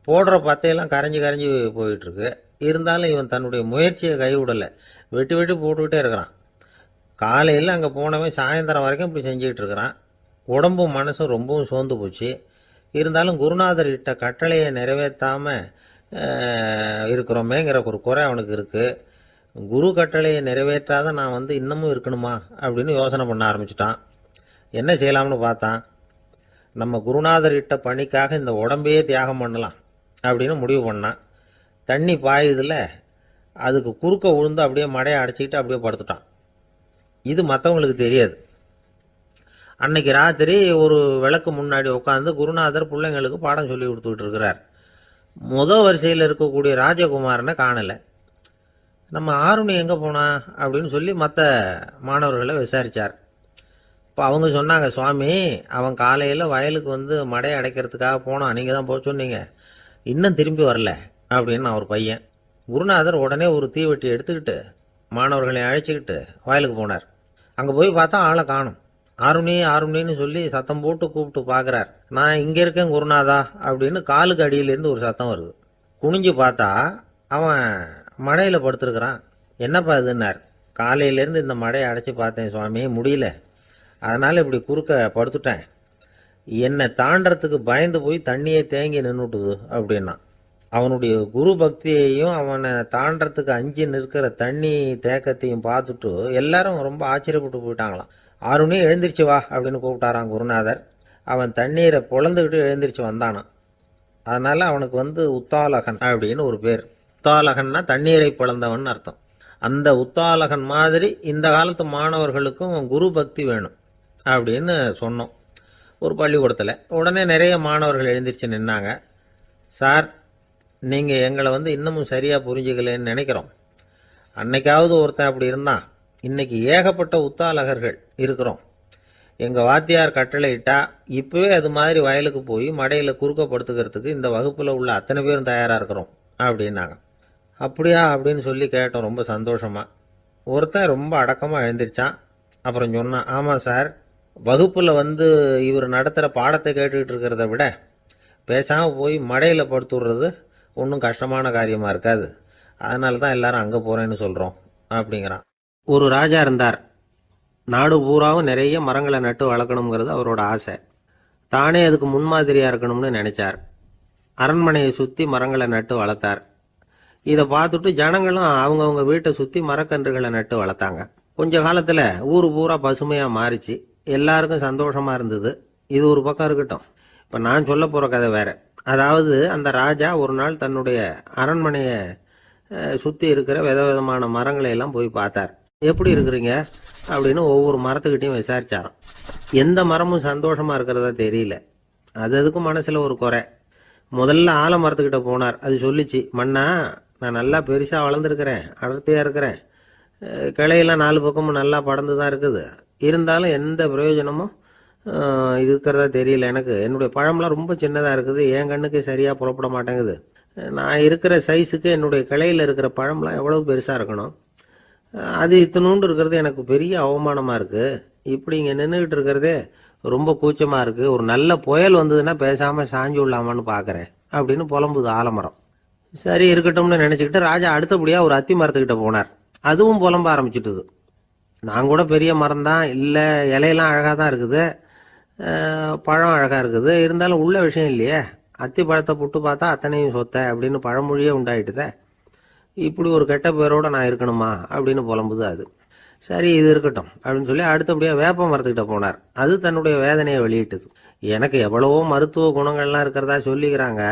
போடுற பத்தையெல்லாம் கரைஞ்சி கரைஞ்சி போயிட்டுருக்கு. இருந்தாலும் இவன் தன்னுடைய முயற்சியை கைவிடலை. வெட்டி வெட்டி போட்டுக்கிட்டே இருக்கிறான். காலையில் அங்கே போனவன் சாயந்தரம் வரைக்கும் இப்படி செஞ்சுக்கிட்டு இருக்கிறான். உடம்பும் மனசும் ரொம்பவும் சோர்ந்து போச்சு. இருந்தாலும் குருநாதர் இட்ட கட்டளையை நிறைவேற்றாமல் இருக்கிறோமேங்கிற ஒரு குறை அவனுக்கு இருக்குது. குரு கட்டளையை நிறைவேற்றாத நான் இன்னமும் இருக்கணுமா அப்படின்னு யோசனை பண்ண ஆரம்பிச்சிட்டான். என்ன செய்யலாம்னு பார்த்தான். நம்ம குருநாதர் இட்ட பணிக்காக இந்த உடம்பையே தியாகம் பண்ணலாம் அப்படின்னு முடிவு பண்ணான். தண்ணி பாயுதில் அதுக்கு குறுக்க விழுந்து அப்படியே மடையை அடைச்சிக்கிட்டு அப்படியே படுத்துட்டான். இது மற்றவங்களுக்கு தெரியாது. அன்னைக்கு ராத்திரி ஒரு விளக்கு முன்னாடி உட்காந்து குருநாதர் பிள்ளைங்களுக்கு பாடம் சொல்லி கொடுத்துக்கிட்டு இருக்கிறார். வரிசையில் இருக்கக்கூடிய ராஜகுமாரனை காணலை. நம்ம ஆருணி எங்கே போனா அப்படின்னு சொல்லி மற்ற மாணவர்களை விசாரித்தார். இப்போ அவங்க சொன்னாங்க, சுவாமி அவன் காலையில் வயலுக்கு மடையை அடைக்கிறதுக்காக போனான், நீங்கள் தான் போக சொன்னீங்க, இன்னும் திரும்பி வரல அப்படின்னு அவர் பையன். குருநாதர் உடனே ஒரு தீவெட்டி எடுத்துக்கிட்டு மாணவர்களை அழைச்சிக்கிட்டு வயலுக்கு போனார். அங்கே போய் பார்த்தா ஆளை காணும். ஆருணி ஆருணின்னு சொல்லி சத்தம் போட்டு கூப்பிட்டு பார்க்குறார். நான் இங்கே இருக்கேன் குருநாதா அப்படின்னு காலுக்கு அடியிலேருந்து ஒரு சத்தம் வருது. குனிஞ்சு பார்த்தா அவன் மடையில் படுத்துருக்கிறான். என்னப்பா இதுன்னார். காலையிலேருந்து இந்த மடையை அடைச்சி பார்த்தேன் சுவாமி, முடியல, அதனால் இப்படி குறுக்க படுத்துட்டேன். என்னை தாண்டறதுக்கு பயந்து போய் தண்ணியை தேங்கி நின்றுட்டுது அப்படின்னா. அவனுடைய குரு பக்தியையும் அவனை தாண்டறதுக்கு அஞ்சு நிற்கிற தண்ணி தேக்கத்தையும் பார்த்துட்டு எல்லாரும் ரொம்ப ஆச்சரியப்பட்டு போயிட்டாங்களாம். ஆருணி எழுந்திரிச்சு வா அப்படின்னு கூப்பிட்டாரான் குருநாதர். அவன் தண்ணீரை பொழந்துக்கிட்டு எழுந்திரிச்சு வந்தானான். அதனால அவனுக்கு உத்தாலகன் அப்படின்னு ஒரு பேர். உத்தாலகன்னா தண்ணீரை பிளந்தவன் அர்த்தம். அந்த உத்தாலகன் மாதிரி இந்த காலத்து மாணவர்களுக்கும் குரு பக்தி வேணும் அப்படின்னு சொன்னோம் ஒரு பள்ளிக்கூடத்தில். உடனே நிறைய மாணவர்கள் எழுந்திரிச்சு நின்னாங்க. சார், நீங்கள் எங்களை இன்னமும் சரியாக புரிஞ்சுக்கலன்னு நினைக்கிறோம். அன்னைக்காவது ஒருத்தன் அப்படி இருந்தான், இன்னைக்கு ஏகப்பட்ட உத்தாலகர்கள் இருக்கிறோம். எங்கள் வாத்தியார் கட்டளை இட்டா இப்போவே அது மாதிரி வயலுக்கு போய் மடையில் குறுக்கப்படுத்துக்கிறதுக்கு இந்த வகுப்பில் உள்ள அத்தனை பேரும் தயாராக இருக்கிறோம் அப்படின்னாங்க. அப்படியா அப்படின்னு சொல்லி கேட்டோம் ரொம்ப சந்தோஷமா. ஒருத்தன் ரொம்ப அடக்கமாக எழுந்திரிச்சான். அப்புறம் சொன்னான், ஆமாம் சார், வகுப்பில் இவர் நடத்துகிற பாடத்தை கேட்டுக்கிட்டு இருக்கிறத விட பேசாமல் போய் மடையில் படுத்துடுறது ஒன்றும் கஷ்டமான காரியமாக இருக்காது, அதனால தான் எல்லாரும் அங்கே போகிறேன்னு சொல்கிறோம் அப்படிங்கிறான். ஒரு ராஜா இருந்தார். நாடு பூராவும் நிறைய மரங்களை நட்டு வளர்க்கணுங்கிறது அவரோட ஆசை. தானே அதுக்கு முன்மாதிரியாக இருக்கணும்னு நினைச்சார். அரண்மனையை சுற்றி மரங்களை நட்டு வளர்த்தார். இதை பார்த்துட்டு ஜனங்களும் அவங்கவுங்க வீட்டை சுற்றி மரக்கன்றுகளை நட்டு வளர்த்தாங்க. கொஞ்ச காலத்தில் ஊர் பூரா பசுமையாக மாறிச்சு. எல்லாருக்கும் சந்தோஷமாக இருந்தது. இது ஒரு பக்கம் இருக்கட்டும். இப்போ நான் சொல்ல போகிற கதை வேற. அதாவது அந்த ராஜா ஒரு நாள் தன்னுடைய அரண்மனையை சுற்றி இருக்கிற விதவிதமான மரங்களை எல்லாம் போய் பார்த்தார். எப்படி இருக்கிறீங்க அப்படின்னு ஒவ்வொரு மரத்துக்கிட்டையும் விசாரிச்சாராம். எந்த மரமும் சந்தோஷமாக இருக்கிறதா தெரியல. அதுக்கும் மனசில் ஒரு குறை. முதல்ல ஆலமரத்துக்கிட்ட போனார். அது சொல்லிச்சு, மண்ணா, நான் நல்லா பெருசாக வளர்ந்துருக்கிறேன், அடர்த்தியாக இருக்கிறேன், கிளையெல்லாம் நாலு பக்கமும் நல்லா படர்ந்து தான் இருக்குது, இருந்தாலும் எந்த பிரயோஜனமும் இருக்கிறதா தெரியல எனக்கு. என்னுடைய பழம்லாம் ரொம்ப சின்னதாக இருக்குது, என் கண்ணுக்கு சரியாக புறப்பட மாட்டேங்குது. நான் இருக்கிற சைஸுக்கு என்னுடைய கிளையில் இருக்கிற பழம்லாம் எவ்வளோ பெருசாக இருக்கணும், அது இத்தினூண்டு இருக்கிறது எனக்கு பெரிய அவமானமாக இருக்குது. இப்படி இங்கே நின்றுக்கிட்டு இருக்கிறதே ரொம்ப கூச்சமாக இருக்குது. ஒரு நல்ல புயல் வந்ததுன்னா பேசாமல் சாஞ்சு விடலாமான்னு பார்க்குறேன் அப்படின்னு புலம்புது ஆலமரம். சரி இருக்கட்டும்னு நினச்சிக்கிட்டு ராஜா அடுத்தபடியாக ஒரு அத்தி மரத்துக்கிட்ட போனார். அதுவும் புலம்ப ஆரம்பிச்சிட்டுது. நான் கூட பெரிய மரம் தான், இல்லை இலையெல்லாம் அழகாக தான் இருக்குது, பழம் அழகாக இருக்குது, இருந்தாலும் உள்ள விஷயம் இல்லையே, அத்தி பழத்தை புட்டு பார்த்தா அத்தனையும் சொத்தை அப்படின்னு பழமொழியே உண்டாயிட்டுதே. இப்படி ஒரு கெட்ட பேரோடு நான் இருக்கணுமா அப்படின்னு புலம்புது அது. சரி இது இருக்கட்டும் அப்படின்னு சொல்லி அடுத்தபடியாக வேப்ப மரத்துக்கிட்ட போனார். அது தன்னுடைய வேதனையை வெளியிட்டது. எனக்கு எவ்வளவோ மருத்துவ குணங்கள்லாம் இருக்கிறதா சொல்லிக்கிறாங்க,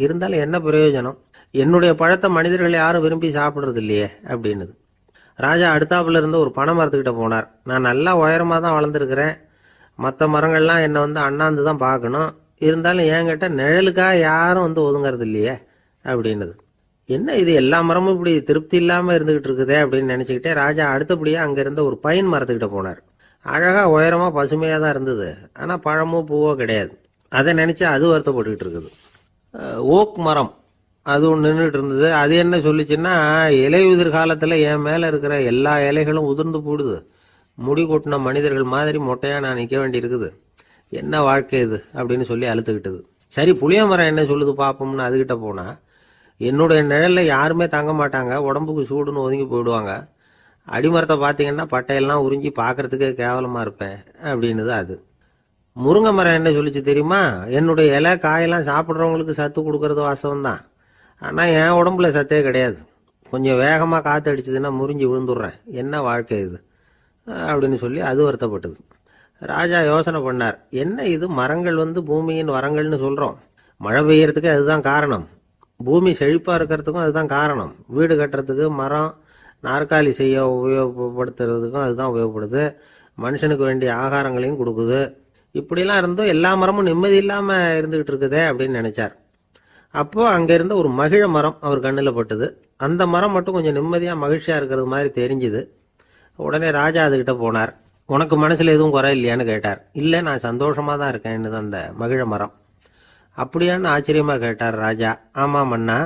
இருந்தாலும் என்ன பிரயோஜனம், என்னுடைய பழத்தை மனிதர்கள் யாரும் விரும்பி சாப்பிட்றது இல்லையே அப்படின்னுது. ராஜா அடுத்தாப்புல இருந்து ஒரு பனை மரத்துக்கிட்ட போனார். நான் நல்லா உயரமாக தான் வளர்ந்துருக்கிறேன், மற்ற மரங்கள்லாம் என்னை அண்ணாந்து தான் பார்க்கணும், இருந்தாலும் என்கிட்ட நிழலுக்காக யாரும் ஒதுங்கிறது இல்லையே அப்படின்னுது. என்ன இது எல்லா மரமும் இப்படி திருப்தி இல்லாமல் இருந்துகிட்டு இருக்குதே அப்படின்னு நினச்சிக்கிட்டே ராஜா அடுத்தபடியாக அங்கே இருந்த ஒரு பைன் மரத்துக்கிட்ட போனார். அழகாக உயரமாக பசுமையாக தான் இருந்தது, ஆனால் பழமோ பூவோ கிடையாது. அதை நினச்சி அது வருத்தப்பட்டுக்கிட்டு இருக்குது. ஓக் மரம் அது ஒன்று நின்றுட்டு இருந்தது. அது என்ன சொல்லிச்சுன்னா, இலையுதிர் காலத்தில் என் மேலே இருக்கிற எல்லா இலைகளும் உதிர்ந்து போடுது, முடி கொட்டின மனிதர்கள் மாதிரி மொட்டையாக நான் நிற்க வேண்டி இருக்குது, என்ன வாழ்க்கை இது அப்படின்னு சொல்லி அழுத்துக்கிட்டது. சரி புளிய மரம் என்ன சொல்லுது பார்ப்போம்னு அதுகிட்ட போனால், என்னுடைய நிழலில் யாருமே தங்க மாட்டாங்க, உடம்புக்கு சூடுன்னு ஒதுங்கி போயிடுவாங்க, அடிமரத்தை பார்த்தீங்கன்னா பட்டையெல்லாம் உறிஞ்சி பார்க்கறதுக்கே கேவலமாக இருப்பேன் அப்படின்னுது அது. முருங்கை மரம் என்ன சொல்லிச்சு தெரியுமா? என்னுடைய இலை காயெல்லாம் சாப்பிட்றவங்களுக்கு சத்து கொடுக்கறது வாசம் தான், ஆனால் என் உடம்புல சத்தே கிடையாது. கொஞ்சம் வேகமாக காற்று அடிச்சதுன்னா முறிஞ்சி விழுந்துடுறேன். என்ன வாழ்க்கை இது அப்படின்னு சொல்லி அது வருத்தப்பட்டது. ராஜா யோசனை பண்ணார், என்ன இது மரங்கள் பூமியின் வரங்கள்னு சொல்கிறோம், மழை பெய்யறதுக்கு அதுதான் காரணம், பூமி செழிப்பாக இருக்கிறதுக்கும் அதுதான் காரணம், வீடு கட்டுறதுக்கு மரம், நாற்காலி செய்ய உபயோகப்படுத்துறதுக்கும் அதுதான் உபயோகப்படுது, மனுஷனுக்கு வேண்டிய ஆகாரங்களையும் கொடுக்குது, இப்படிலாம் இருந்தும் எல்லா மரமும் நிம்மதி இல்லாமல் இருந்துகிட்டு இருக்குதே அப்படின்னு நினைச்சார். அப்போ அங்கே இருந்த ஒரு மகிழ மரம் அவர் கண்ணில் பட்டுது. அந்த மரம் மட்டும் கொஞ்சம் நிம்மதியாக மகிழ்ச்சியாக இருக்கிறது மாதிரி தெரிஞ்சுது. உடனே ராஜா அதுகிட்ட போனார். உனக்கு மனசில் எதுவும் குறை இல்லையான்னு கேட்டார். இல்லை, நான் சந்தோஷமாக தான் இருக்கேன்னு அந்த மகிழ மரம். அப்படியான்னு ஆச்சரியமாக கேட்டார் ராஜா. ஆமாம் மன்னா,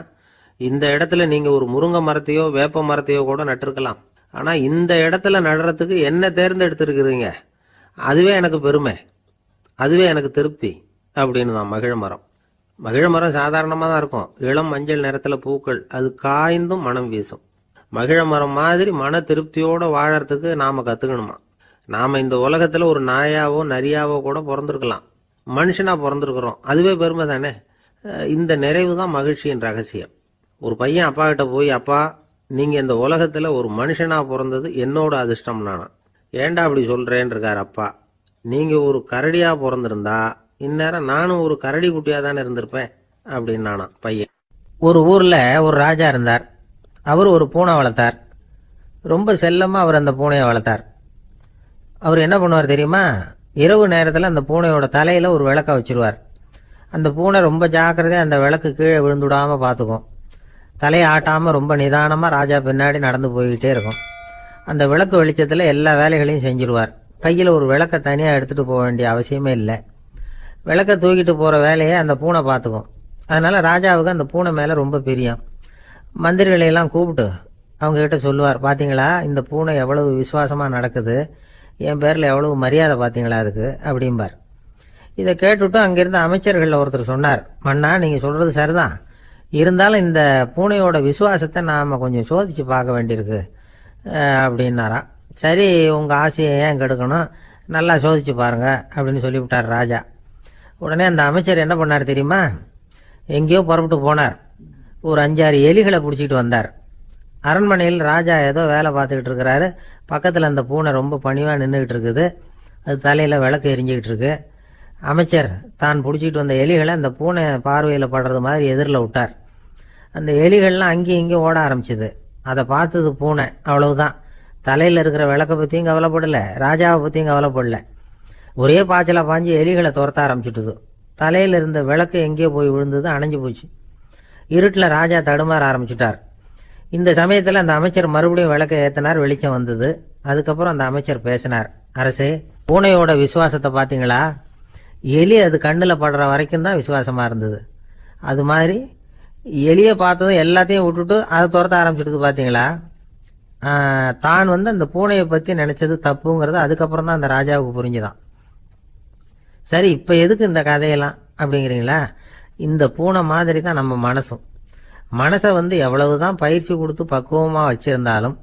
இந்த இடத்துல நீங்கள் ஒரு முருங்கை மரத்தையோ வேப்ப மரத்தையோ கூட நட்டிருக்கலாம், ஆனால் இந்த இடத்துல நடுறதுக்கு என்ன தேர்ந்தெடுத்திருக்கிறீங்க, அதுவே எனக்கு பெருமை, அதுவே எனக்கு திருப்தி அப்படின்னு தான் மகிழ மரம். மகிழ மரம் சாதாரணமாக தான் இருக்கும், இளம் மஞ்சள் நிறத்தில் பூக்கள், அது காய்ந்தும் மனம் வீசும். மகிழ மரம் மாதிரி மன திருப்தியோடு வாழறதுக்கு நாம் கற்றுக்கணுமா. நாம் இந்த உலகத்தில் ஒரு நாயாவோ நரியாவோ கூட பிறந்திருக்கலாம், மனுஷனாக பிறந்திருக்கிறோம், அதுவே பெருமை தானே. இந்த நிறைவு தான் மகிழ்ச்சியின் ரகசியம். ஒரு பையன் அப்பா கிட்ட போய், அப்பா நீங்கள் இந்த உலகத்தில் ஒரு மனுஷனாக பிறந்தது என்னோட அதிர்ஷ்டம் நானா. ஏண்டா அப்படி சொல்கிறேன்னு இருக்கார் அப்பா. நீங்கள் ஒரு கரடியாக பிறந்திருந்தா இந்நேரம் நானும் ஒரு கரடி குட்டியாக தானே இருந்திருப்பேன் அப்படின்னு நானா பையன். ஒரு ஊரில் ஒரு ராஜா இருந்தார். அவர் ஒரு பூனை வளர்த்தார். ரொம்ப செல்லமாக அவர் அந்த பூனையை வளர்த்தார். அவர் என்ன பண்ணுவார் தெரியுமா? இரவு நேரத்தில் அந்த பூனையோட தலையில் ஒரு விளக்க வச்சிருவார். அந்த பூனை ரொம்ப ஜாக்கிரதையாக அந்த விளக்கு கீழே விழுந்துடாமல் பார்த்துக்கும். தலையை ஆட்டாமல் ரொம்ப நிதானமாக ராஜா பின்னாடி நடந்து போய்கிட்டே இருக்கும். அந்த விளக்கு வெளிச்சத்தில் எல்லா வேலைகளையும் செஞ்சிருவார். கையில் ஒரு விளக்கை தனியாக எடுத்துகிட்டு போக வேண்டிய அவசியமே இல்லை. விளக்கை தூக்கிட்டு போகிற வேலையை அந்த பூனை பார்த்துக்கும். அதனால் ராஜாவுக்கு அந்த பூனை மேலே ரொம்ப பிரியம். மந்திரிகளையெல்லாம் கூப்பிட்டு அவங்ககிட்ட சொல்லுவார், பார்த்தீங்களா இந்த பூனை எவ்வளவு விசுவாசமாக நடக்குது, என் பேரில் எவ்வளவு மரியாதை பார்த்தீங்களா அதுக்கு அப்படிம்பார். இதை கேட்டுவிட்டு அங்கிருந்த அமைச்சர்களில் ஒருத்தர் சொன்னார், மன்னா நீங்கள் சொல்கிறது சரிதான், இருந்தாலும் இந்த பூனையோட விசுவாசத்தை நாம் கொஞ்சம் சோதித்து பார்க்க வேண்டியிருக்கு அப்படின்னாராம். சரி, உங்கள் ஆசையை ஏன் கெடுக்கணும், நல்லா சோதிச்சு பாருங்க அப்படின்னு சொல்லிவிட்டார் ராஜா. உடனே அந்த அமைச்சர் என்ன பண்ணார் தெரியுமா? எங்கேயோ புறப்பட்டு போனார். ஒரு 5-6 எலிகளை பிடிச்சிட்டு வந்தார். அரண்மனையில் ராஜா ஏதோ வேலை பார்த்துக்கிட்டு இருக்கிறாரு. பக்கத்தில் அந்த பூனை ரொம்ப பணிவாக நின்றுக்கிட்டு இருக்குது. அது தலையில் விளக்கு எரிஞ்சிக்கிட்டு இருக்கு. அமைச்சர் தான் பிடிச்சிட்டு வந்த எலிகளை அந்த பூனை பார்வையில் படுறது மாதிரி எதிரில் விட்டார். அந்த எலிகள்லாம் அங்கேயும் இங்கேயும் ஓட ஆரம்பிச்சுது. அதை பார்த்தது பூனை, அவ்வளவுதான். தலையில் இருக்கிற விளக்கை பற்றியும் கவலைப்படலை, ராஜாவை பற்றியும் கவலைப்படலை. ஒரே பாய்ச்சலாக பாஞ்சு எலிகளை துரத்த ஆரம்பிச்சுட்டுது. தலையில் இருந்த விளக்கு எங்கேயோ போய் விழுந்தது, அணைஞ்சு போச்சு. இருட்டில் ராஜா தடுமாற ஆரம்பிச்சுட்டார். இந்த சமயத்தில் அந்த அமைச்சர் மறுபடியும் விளக்கை ஏற்றினார். வெளிச்சம் வந்தது. அதுக்கப்புறம் அந்த அமைச்சர் பேசினார். அரசே, பூனையோட விசுவாசத்தை பார்த்தீங்களா? எலி அது கண்ணில் படுற வரைக்கும் தான் விசுவாசமாக இருந்தது. அது மாதிரி எலியை பார்த்ததும் எல்லாத்தையும் விட்டுட்டு அதை துரத்த ஆரம்பிச்சுட்டு பார்த்தீங்களா? தான் அந்த பூனையை பற்றி நினச்சது தப்புங்கிறது அதுக்கப்புறம் தான் அந்த ராஜாவுக்கு புரிஞ்சுதான். சரி, இப்போ எதுக்கு இந்த கதையெல்லாம் அப்படிங்கிறீங்களா? இந்த பூனை மாதிரி தான் நம்ம மனசும். மனசை எவ்வளவு தான் பயிற்சி கொடுத்து பக்குவமாக வச்சுருந்தாலும்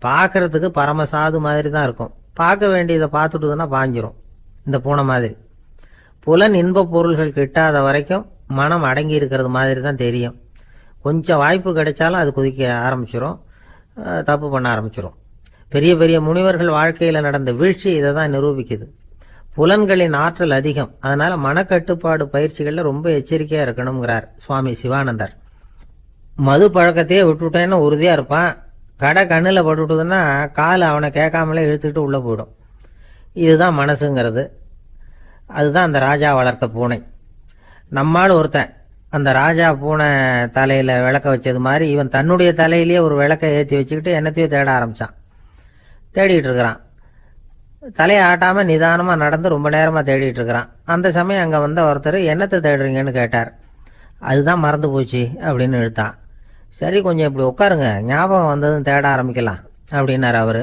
பார்க்கறதுக்கு பரமசாது மாதிரி தான் இருக்கும். பார்க்க வேண்டியதை பார்த்துட்டுதுன்னா பாஞ்சிரும். இந்த பூனை மாதிரி புலன் இன்ப பொருள்கள் கிட்டாத வரைக்கும் மனம் அடங்கி இருக்கிறது மாதிரி தான் தெரியும். கொஞ்சம் வாய்ப்பு கிடைச்சாலும் அது குதிக்க ஆரம்பிச்சிடும், தப்பு பண்ண ஆரம்பிச்சிடும். பெரிய பெரிய முனிவர்கள் வாழ்க்கையில் நடந்த வீழ்ச்சி இதை தான் நிரூபிக்குது. புலன்களின் ஆற்றல் அதிகம், அதனால மனக்கட்டுப்பாடு பயிற்சிகளில் ரொம்ப எச்சரிக்கையாக இருக்கணுங்கிறார் சுவாமி சிவானந்தர். மது பழக்கத்தையே விட்டுவிட்டேன்னு உறுதியாக இருப்பான். கடை கண்ணில் பட்டுவிட்டதுன்னா கால் அவனை கேட்காமலே இழுத்துக்கிட்டு உள்ளே போயிடும். இதுதான் மனசுங்கிறது. அதுதான் அந்த ராஜா வளர்த்த பூனை. நம்மால் ஒருத்தன் அந்த ராஜா பூனை தலையில் விளக்க வச்சது மாதிரி இவன் தன்னுடைய தலையிலேயே ஒரு விளக்கை ஏற்றி வச்சுக்கிட்டு என்னத்தையோ தேட ஆரம்பித்தான். தேடிட்டு இருக்கிறான். தலையை ஆட்டாமல் நிதானமாக நடந்து ரொம்ப நேரமாக தேடிட்டு இருக்கிறான். அந்த சமயம் அங்கே வந்த ஒருத்தர், என்னத்தை தேடுறீங்கன்னு கேட்டார். அதுதான் மறந்து போச்சு அப்படின்னு இழுத்தான். சரி, கொஞ்சம் இப்படி உட்காருங்க, ஞாபகம் வந்ததுன்னு தேட ஆரம்பிக்கலாம் அப்படின்னார் அவர்.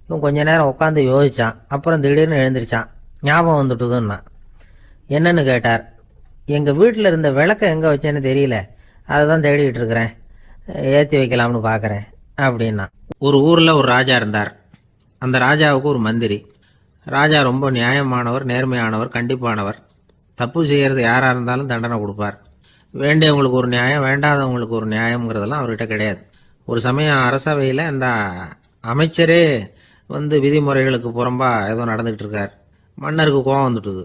இவன் கொஞ்ச நேரம் உட்காந்து யோசித்தான். அப்புறம் திடீர்னு எழுந்திரிச்சான். ஞாபகம் வந்துட்டுதுன்னா. என்னன்னு கேட்டார். எங்கள் வீட்டில் இருந்த விளக்கை எங்கே வச்சேன்னு தெரியல, அதை தான் தேடிக்கிட்டு இருக்கிறேன், ஏற்றி வைக்கலாம்னு பார்க்குறேன் அப்படின்னா. ஒரு ஊரில் ஒரு ராஜா இருந்தார். அந்த ராஜாவுக்கு ஒரு மந்திரி. ராஜா ரொம்ப நியாயமானவர், நேர்மையானவர், கண்டிப்பானவர். தப்பு செய்கிறது யாராக இருந்தாலும் தண்டனை கொடுப்பார். வேண்டியவங்களுக்கு ஒரு நியாயம், வேண்டாதவங்களுக்கு ஒரு நியாயங்கிறதெல்லாம் அவர்கிட்ட கிடையாது. ஒரு சமயம் அரசவையில் அந்த அமைச்சரே விதிமுறைகளுக்கு புறம்பா ஏதோ நடந்துகிட்டு இருக்கார். மன்னருக்கு கோபம் வந்துட்டுது.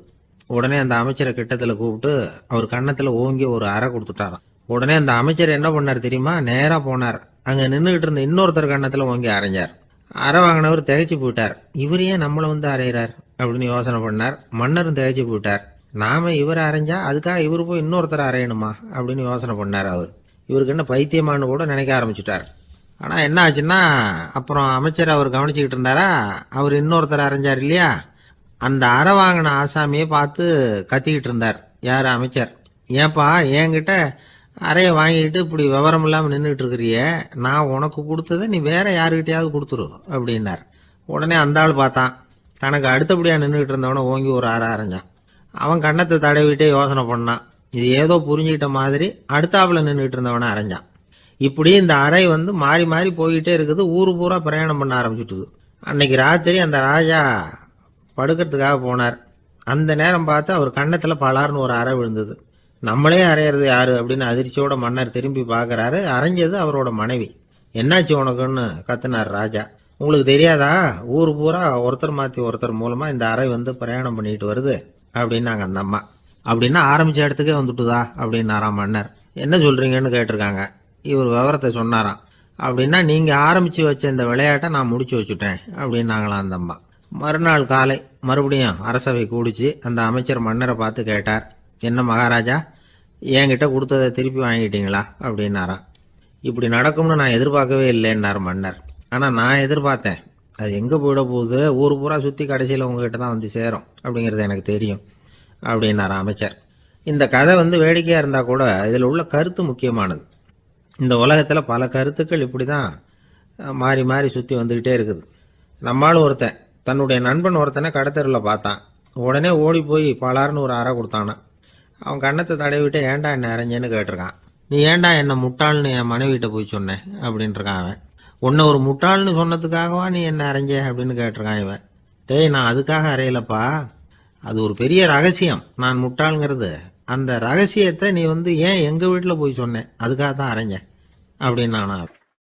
உடனே அந்த அமைச்சரை கிட்டத்தில் கூப்பிட்டு அவர் கன்னத்தில் ஓங்கி ஒரு அறை கொடுத்துட்டாராம். உடனே அந்த அமைச்சர் என்ன பண்ணார் தெரியுமா? நேராக போனார். அங்கே நின்றுகிட்டு இருந்த இன்னொருத்தர் கன்னத்தில் ஓங்கி அரைஞ்சார். அறை வாங்கினவர் திகைச்சு போயிட்டார். இவர் ஏன் நம்மளை அரைகிறார் அப்படின்னு யோசனை பண்ணார். மன்னரும் திகைச்சு போயிட்டார். நாம இவரை அரைஞ்சா அதுக்காக இவர் போய் இன்னொருத்தர் அரையணுமா அப்படின்னு யோசனை பண்ணார். இவருக்கு என்ன பைத்தியமானு கூட நினைக்க ஆரம்பிச்சுட்டார். ஆனால் என்ன ஆச்சுன்னா, அப்புறம் அமைச்சர் அவர் கவனிச்சுக்கிட்டு இருந்தாரா, அவர் இன்னொருத்தர் அரைஞ்சார் இல்லையா, அந்த அறை வாங்கின ஆசாமியை பார்த்து கத்திக்கிட்டு இருந்தார். யார்? அமைச்சர். ஏன்பா என்கிட்ட அறையை வாங்கிட்டு இப்படி விவரம் இல்லாமல் நின்றுட்டு இருக்கிறிய, நான் உனக்கு கொடுத்ததை நீ வேற யாருக்கிட்டையாவது கொடுத்துரு அப்படின்னார். உடனே அந்த ஆள் பார்த்தான். தனக்கு அடுத்தபடியாக நின்றுகிட்டு இருந்தவனை ஓங்கி ஒரு அறை அரைஞ்சான். அவன் கன்னத்தை தடவிட்டே யோசனை பண்ணான். இது ஏதோ புரிஞ்சுக்கிட்ட மாதிரி அடுத்தாப்புல நின்றுட்டு இருந்தவனை அரைஞ்சான். இப்படி இந்த அறை மாறி மாறி போய்கிட்டே இருக்குது. ஊரு பூரா பிரயாணம் பண்ண ஆரம்பிச்சுட்டுது. அன்னைக்கு ராத்திரி அந்த ராஜா படுக்கிறதுக்காக போனார். அந்த நேரம் பார்த்து அவர் கன்னத்தில் பலார்னு ஒரு அறை விழுந்தது. நம்மளே அரையிறது யாரு அப்படின்னு அதிர்ச்சியோட மன்னர் திரும்பி பார்க்கறாரு. அரைஞ்சது அவரோட மனைவி. என்னாச்சு உனக்குன்னு கத்துனார் ராஜா. உங்களுக்கு தெரியாதா, ஊர் பூரா ஒருத்தர் மாற்றி ஒருத்தர் மூலமா இந்த அறை பிரயாணம் பண்ணிட்டு வருது அப்படின்னாங்க அந்த அம்மா. அப்படின்னா ஆரம்பிச்ச இடத்துக்கே வந்துட்டுதா அப்படின்னாராம் மன்னர். என்ன சொல்றீங்கன்னு கேட்டிருக்காங்க. இவர் விவரத்தை சொன்னாராம். அப்படின்னா நீங்க ஆரம்பிச்சு வச்ச இந்த விளையாட்டை நான் முடிச்சு வச்சுட்டேன் அப்படின்னாங்களாம் அந்த அம்மா. மறுநாள் காலை மறுபடியும் அரசவை கூடிச்சு அந்த அமைச்சர் மன்னரை பார்த்து கேட்டார். என்ன மகாராஜா, என்கிட்ட கொடுத்ததை திருப்பி வாங்கிட்டீங்களா அப்படின்னாராம். இப்படி நடக்கும்னு நான் எதிர்பார்க்கவே இல்லைன்னார் மன்னர். ஆனால் நான் எதிர்பார்த்தேன். அது எங்கே போயிட போகுது, ஊர் பூரா சுற்றி கடைசியில் உங்ககிட்ட தான் சேரும் அப்படிங்கிறது எனக்கு தெரியும் அப்படின்னாராம் அமைச்சர். இந்த கதை வேடிக்கையாக இருந்தால் கூட இதில் உள்ள கருத்து முக்கியமானது. இந்த உலகத்தில் பல கருத்துக்கள் இப்படி தான் மாறி மாறி சுற்றி வந்துக்கிட்டே இருக்குது. நம்மளும் ஒருத்தன் தன்னுடைய நண்பன் ஒருத்தனை கடத்தெருவில் பார்த்தான். உடனே ஓடி போய் பலார்னு ஒரு அறை கொடுத்தானா. அவன் கன்னத்தை தடவிட்டு ஏன்டா என்ன அரைஞ்சேன்னு கேட்டிருக்கான். நீ ஏன்டா என்ன முட்டாள்னு என் மனைவிட்ட போய் சொன்னேன் அப்படின்ட்டுருக்கான் அவன். உன்னை ஒரு முட்டாள்னு சொன்னதுக்காகவா நீ என்ன அரைஞ்ச அப்படின்னு கேட்டிருக்கான் இவன். டேய், நான் அதுக்காக அறையலப்பா, அது ஒரு பெரிய ரகசியம். நான் முட்டாளுங்கிறது அந்த ரகசியத்தை நீ ஏன் எங்கள் வீட்டில் போய் சொன்னேன், அதுக்காக தான் அரைஞ்சேன் அப்படின்னு நானா.